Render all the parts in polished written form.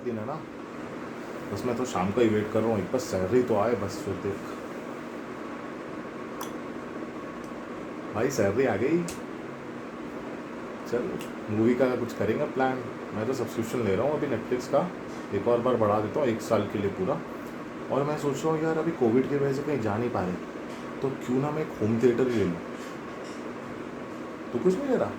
दिन है ना, बस मैं तो शाम का ही वेट कर रहा हूँ, एक बस सैलरी तो आए बस, फिर देख भाई सैलरी आ गई, चल मूवी का कुछ करेंगे प्लान। मैं तो सब्सक्रिप्शन ले रहा हूँ अभी नेटफ्लिक्स का, एक और बार बढ़ा देता हूँ 1 साल के लिए पूरा। और मैं सोच रहा हूँ यार अभी कोविड की वजह से कहीं जा नहीं पा रहे, तो क्यों ना मैं एक होम थिएटर ही ले लूँ। तो कुछ नहीं ले रहा?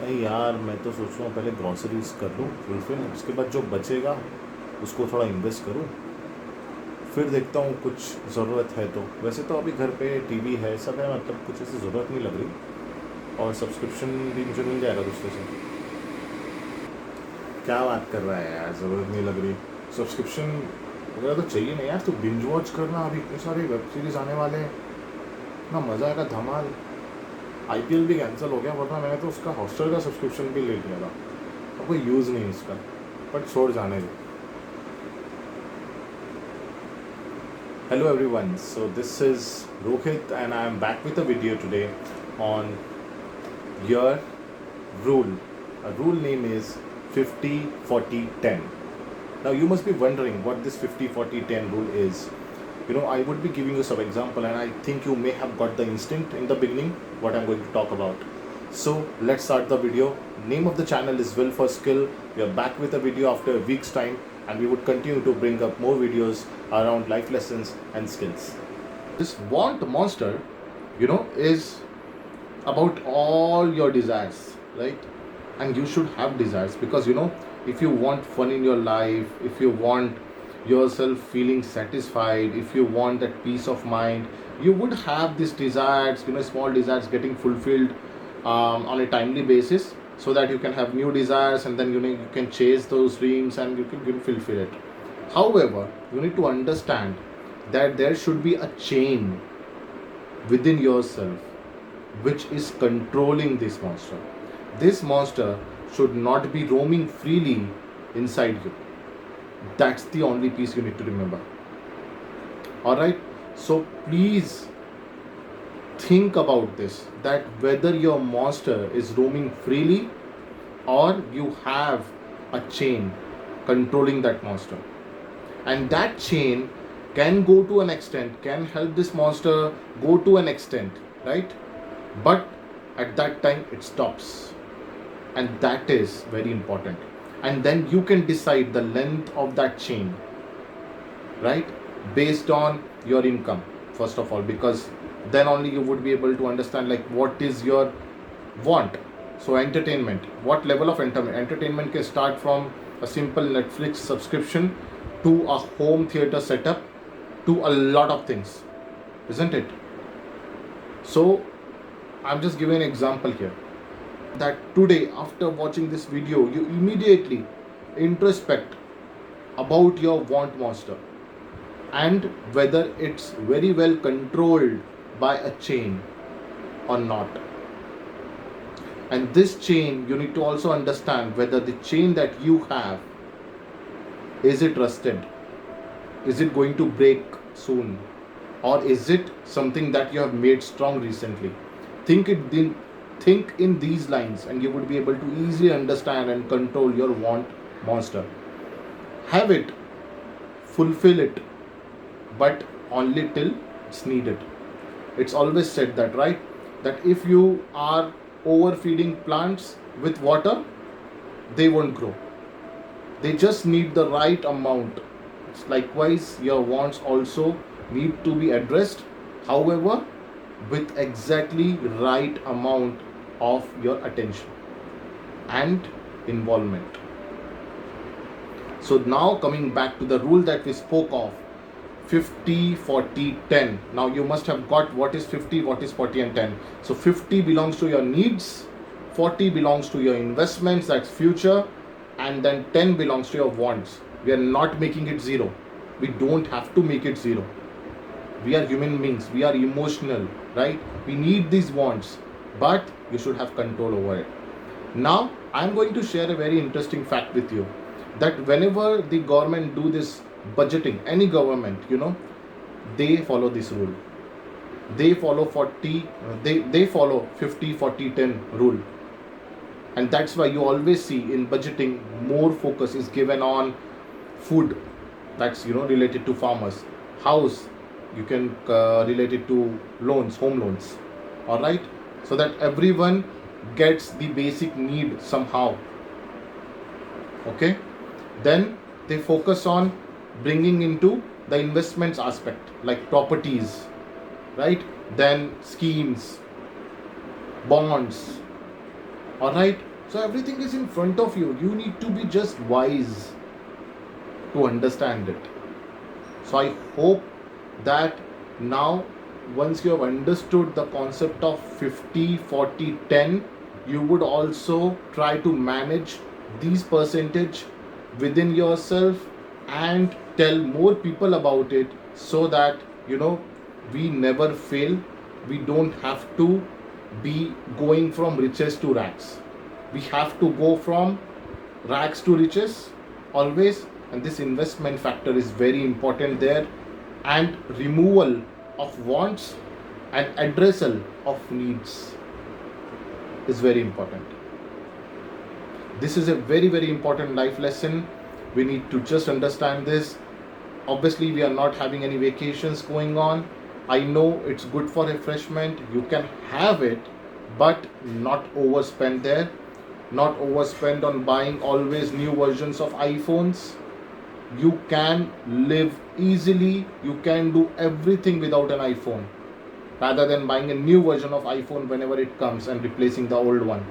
नहीं यार, मैं तो सोच रहा हूँ पहले ग्रॉसरीज कर लूँ फुलफिल, उसके बाद जो बचेगा उसको थोड़ा इन्वेस्ट करूँ, फिर देखता हूँ कुछ ज़रूरत है तो। वैसे तो अभी घर पे टीवी है, सब है, मतलब कुछ ऐसी ज़रूरत नहीं लग रही, और सब्सक्रिप्शन भी मुझे मिल जाएगा दूसरे से। क्या बात कर रहा है यार, ज़रूरत नहीं लग रही, सब्सक्रिप्शन वगैरह तो चाहिए नहीं यार। तो बिंज वॉच करना, अभी इतने सारे वेब सीरीज़ आने वाले हैं ना, मज़ा आएगा धमाल। आईपीएल भी कैंसिल हो गया, वरना मैंने तो उसका हॉस्टल का सब्सक्रिप्शन भी ले लिया था, और कोई यूज़ नहीं उसका, बट छोड़ जाने दो। Hello everyone, so this is Rohit and I am back with a video today on your rule. A rule name is 50-40-10. Now you must be wondering what this 50-40-10 rule is. You know, I would be giving you some example, and I think you may have got the instinct in the beginning what I'm going to talk about. So let's start the video. Name of the channel is Will for Skill. We are back with a video after a week's time, and we would continue to bring up more videos around life lessons and skills. This want monster, you know, is about all your desires, right? And you should have desires, because you know, if you want fun in your life, if you want yourself feeling satisfied, if you want that peace of mind, you would have these desires, you know, small desires getting fulfilled on a timely basis, so that you can have new desires, and then you know you can chase those dreams and you can fulfill it. However, you need to understand that there should be a chain within yourself which is controlling this monster. This monster should not be roaming freely inside you. That's the only piece you need to remember. Alright? So please think about this, that whether your monster is roaming freely or you have a chain controlling that monster. And that chain can go to an extent, can help this monster go to an extent, right? But at that time it stops, and that is very important. And then you can decide the length of that chain, right, based on your income, first of all, because then only you would be able to understand like what is your want. So entertainment, what level of entertainment can start from a simple Netflix subscription to a home theater setup to a lot of things, isn't it? So I'm just giving an example here, that today after watching this video you immediately introspect about your want monster and whether it's very well controlled by a chain or not. And this chain, you need to also understand whether the chain that you have, is it rusted, is it going to break soon, or is it something that you have made strong recently. Think in these lines, and you would be able to easily understand and control your want monster. Have it, fulfill it, but only till it's needed. It's always said that, right, that if you are overfeeding plants with water, they won't grow. They just need the right amount. Likewise, your wants also need to be addressed, however, with exactly right amount of your attention and involvement. So now coming back to the rule that we spoke of, 50-40-10. Now you must have got what is 50, what is 40 and 10. So 50 belongs to your needs, 40 belongs to your investments, that's future, and then 10 belongs to your wants. We are not making it zero. We don't have to make it zero. We are human beings, we are emotional, right? We need these wants, but you should have control over it. Now I'm going to share a very interesting fact with you, that whenever the government do this budgeting, any government, you know, they follow this rule. They follow 50-40-10 rule. And that's why you always see in budgeting more focus is given on food, that's related to farmers, house, you can relate it to loans, home loans, all right, so that everyone gets the basic need somehow. Okay, then they focus on bringing into the investments aspect like properties, right, then schemes, bonds, all right. So everything is in front of you, you need to be just wise to understand it. So I hope that now, once you have understood the concept of 50 40 10, you would also try to manage these percentage within yourself and tell more people about it, so that we never fail. We don't have to be going from riches to rags, we have to go from rags to riches always. And this investment factor is very important there, and removal of wants and addressal of needs is very important. This is a very, very important life lesson. We need to just understand this. Obviously, we are not having any vacations going on. I know it's good for refreshment, you can have it, but not overspend there. Not overspend on buying always new versions of iPhones. You can live easily, you can do everything without an iPhone, rather than buying a new version of iPhone whenever it comes and replacing the old one.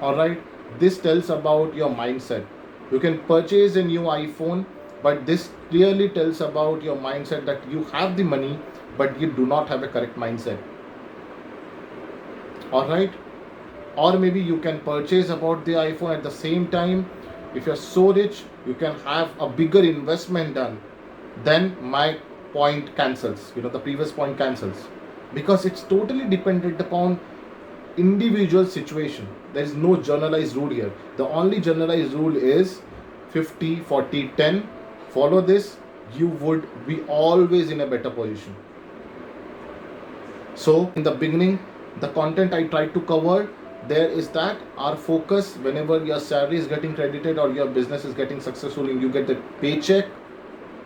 Alright, this tells about your mindset. You can purchase a new iPhone, but this clearly tells about your mindset, that you have the money but you do not have a correct mindset. Alright, or maybe you can purchase about the iPhone at the same time. If you're so rich, you can have a bigger investment done. Then my point cancels, the previous point cancels, because it's totally dependent upon individual situation. There is no generalized rule here. The only generalized rule is 50 40 10. Follow this, you would be always in a better position. So in the beginning, the content I tried to cover there is that our focus, whenever your salary is getting credited or your business is getting successful and you get the paycheck,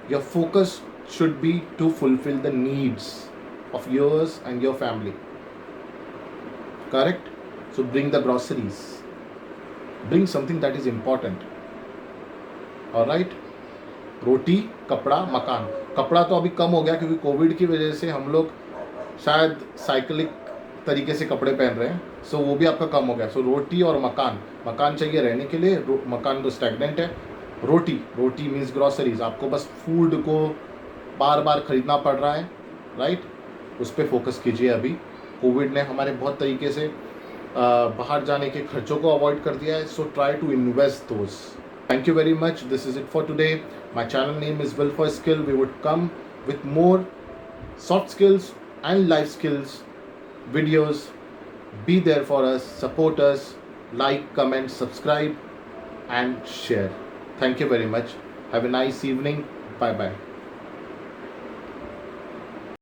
your focus should be to fulfill the needs of yours and your family. Correct? So bring the groceries, bring something that is important. All right, रोटी, कपड़ा, मकान. कपड़ा तो अभी कम हो गया क्योंकि Covid की वजह से हम लोग शायद साइक्लिक तरीके से कपड़े पहन रहे हैं, सो वो भी आपका कम हो गया. सो रोटी और मकान. मकान चाहिए रहने के लिए, मकान तो स्टैग्नेंट है. रोटी मीन्स ग्रॉसरीज. आपको बस फूड को बार बार खरीदना पड़ रहा है, राइट, उस पर फोकस कीजिए. अभी कोविड ने हमारे बहुत तरीके से बाहर जाने के खर्चों को अवॉइड कर दिया है, so try to invest those. Thank you very much. This is it for today. My channel name is Will for Skill. We would come with more soft skills and life skills videos. Be there for us, support us, like, comment, subscribe and share. Thank you very much. Have a nice evening. Bye bye.